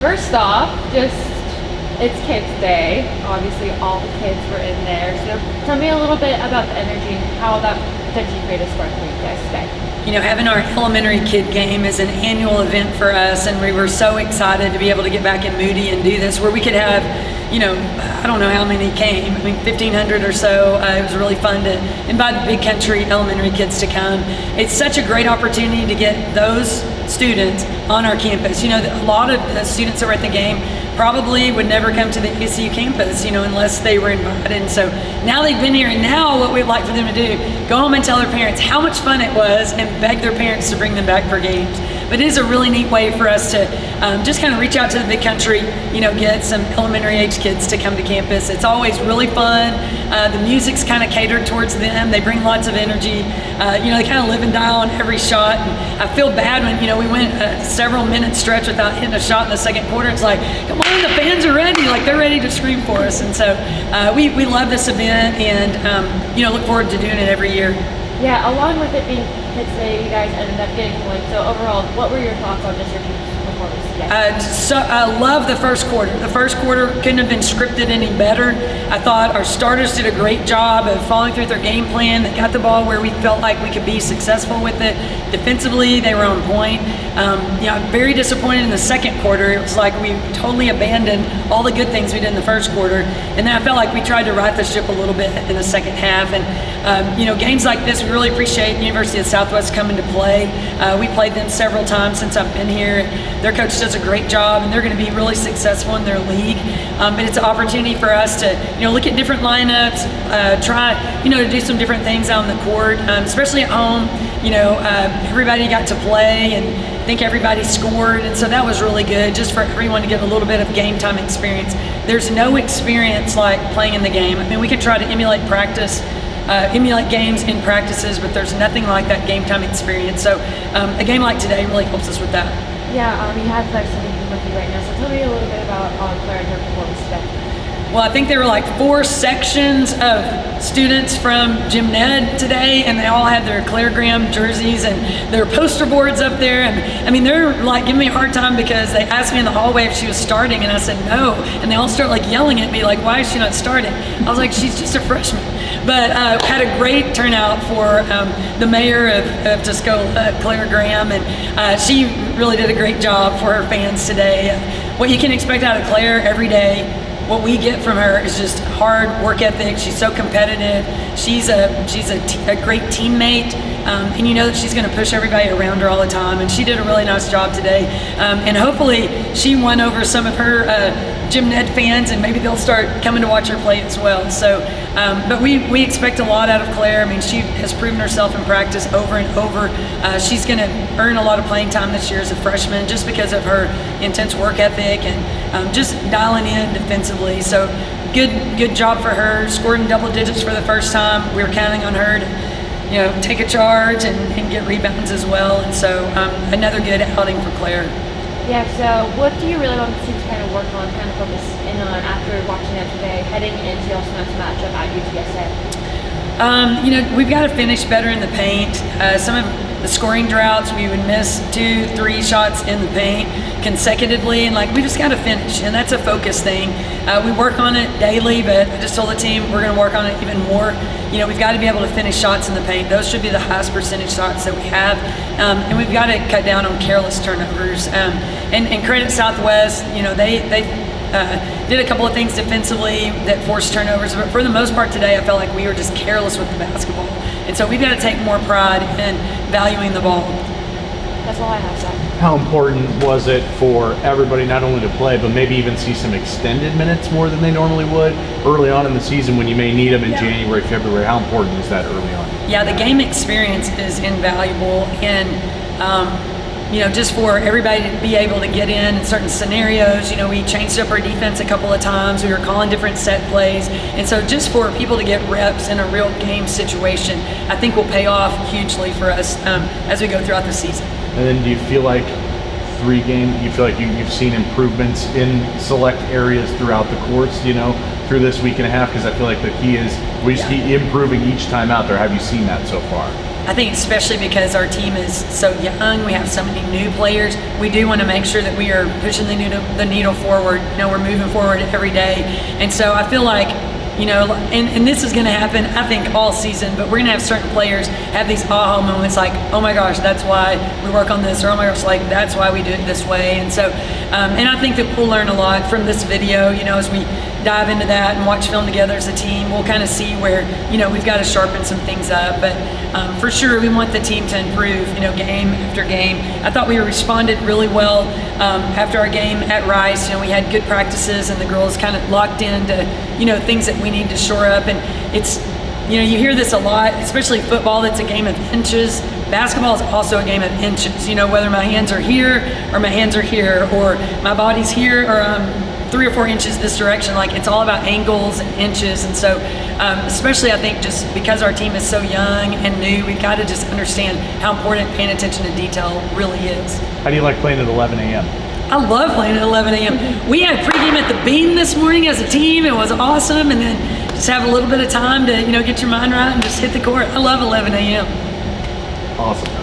First off, it's Kids Day. Obviously, all the kids were in there. So tell me a little bit about the energy and how that potentially created a spark for you guys today. You know, having our elementary kid game is an annual event for us, and we were so excited to be able to get back in Moody and do this, where we could have, I don't know how many came. 1,500 or so. It was really fun to invite the Big Country elementary kids to come. It's such a great opportunity to get those students on our campus. A lot of the students that were at the game probably would never come to the ECU campus, unless they were invited. And so now they've been here, and now what we'd like for them to do, go home and tell their parents how much fun it was and beg their parents to bring them back for games. But it is a really neat way for us to just kind of reach out to the Big Country, get some elementary age kids to come to campus. It's always really fun. The music's kind of catered towards them. They bring lots of energy. They kind of live and die on every shot. And I feel bad when, we went a several minute stretch without hitting a shot in the second quarter. It's like, come on, the fans are ready. Like, they're ready to scream for us. And so we love this event, and, look forward to doing it every year. Yeah, along with it being Kids Day, you guys ended up getting points. So overall, what were your thoughts on just your team's performance today? So I love the first quarter. The first quarter couldn't have been scripted any better. I thought our starters did a great job of following through their game plan. They got the ball where we felt like we could be successful with it. Defensively, they were on point. I'm very disappointed in the second quarter. It was like we totally abandoned all the good things we did in the first quarter, and then I felt like we tried to right the ship a little bit in the second half. And games like this, we really appreciate University of Southwest coming to play. We played them several times since I've been here. Their coach does a great job, and they're going to be really successful in their league. But it's an opportunity for us to look at different lineups, try to do some different things out on the court, especially at home. Everybody got to play, and I think everybody scored, and so that was really good just for everyone to get a little bit of game time experience. There's no experience like playing in the game. We can try to emulate practice, emulate games in practices, but there's nothing like that game time experience. So a game like today really helps us with that. Yeah, you have Claire sitting with you right now, so tell me a little bit about Claire and her performance today. Well, I think there were like 4 sections of students from Gym Ned today, and they all had their Clairgram jerseys and their poster boards up there. And they're like giving me a hard time because they asked me in the hallway if she was starting, and I said no. And they all start like yelling at me, like, why is she not starting? I was like, she's just a freshman. But had a great turnout for the mayor of Tuscola, Claire Graham, and she really did a great job for her fans today. What you can expect out of Claire every day, what we get from her is just hard work ethic. She's so competitive. She's a great teammate, and you know that she's going to push everybody around her all the time. And she did a really nice job today. And hopefully she won over some of her Gym Ned fans, and maybe they'll start coming to watch her play as well. So, but we expect a lot out of Claire. She has proven herself in practice over and over. She's going to earn a lot of playing time this year as a freshman just because of her intense work ethic and just dialing in defensively. So good job for her. Scored in double digits for the first time. We were counting on her to take a charge and get rebounds as well. And so another good outing for Claire. Yeah, so what do you really want the team to kind of work on, kind of focus in on after watching that today, heading into your next matchup at UTSA? We've got to finish better in the paint. Some of the scoring droughts, we would miss 2-3 shots in the paint consecutively, and we just got to finish, and that's a focus thing. We work on it daily, but I just told the team we're going to work on it even more. We've got to be able to finish shots in the paint. Those should be the highest percentage shots that we have, and we've got to cut down on careless turnovers. And credit Southwest, they did a couple of things defensively that forced turnovers, but for the most part today, I felt like we were just careless with the basketball. And so we've got to take more pride in valuing the ball. That's all I have, Zach. How important was it for everybody not only to play, but maybe even see some extended minutes more than they normally would early on in the season when you may need them in January, February? How important is that early on? Yeah, the game experience is invaluable, and just for everybody to be able to get in certain scenarios. We changed up our defense a couple of times. We were calling different set plays. And so just for people to get reps in a real game situation, I think will pay off hugely for us as we go throughout the season. And then do you feel like you feel like you've seen improvements in select areas throughout the course, through this week and a half? Because I feel like the key is we just keep improving each time out there. Have you seen that so far? I think especially because our team is so young, we have so many new players, we do want to make sure that we are pushing the needle forward. You know, we're moving forward every day. And so I feel like, you know, and this is going to happen, I think, all season, but we're going to have certain players have these aha moments like, oh my gosh, that's why we work on this, or oh my gosh, like, that's why we do it this way. And so, and I think that we'll learn a lot from this video, you know, as we dive into that and watch film together as a team. We'll kind of see where, you know, we've got to sharpen some things up, but for sure we want the team to improve, you know, game after game. I thought we responded really well after our game at Rice. You know, we had good practices and the girls kind of locked into, you know, things that we need to shore up. And it's, you know, you hear this a lot, especially football, that's a game of inches. Basketball is also a game of inches, you know, whether my hands are here or my hands are here, or my body's here, or 3 or 4 inches this direction. Like, it's all about angles and inches. And so especially I think just because our team is so young and new, we've got to just understand how important paying attention to detail really is. How do you like playing at 11 a.m.? I love playing at 11 a.m. We had pregame at the Bean this morning as a team. It was awesome. And then just have a little bit of time to, you know, get your mind right and just hit the court. I love 11 a.m. Awesome.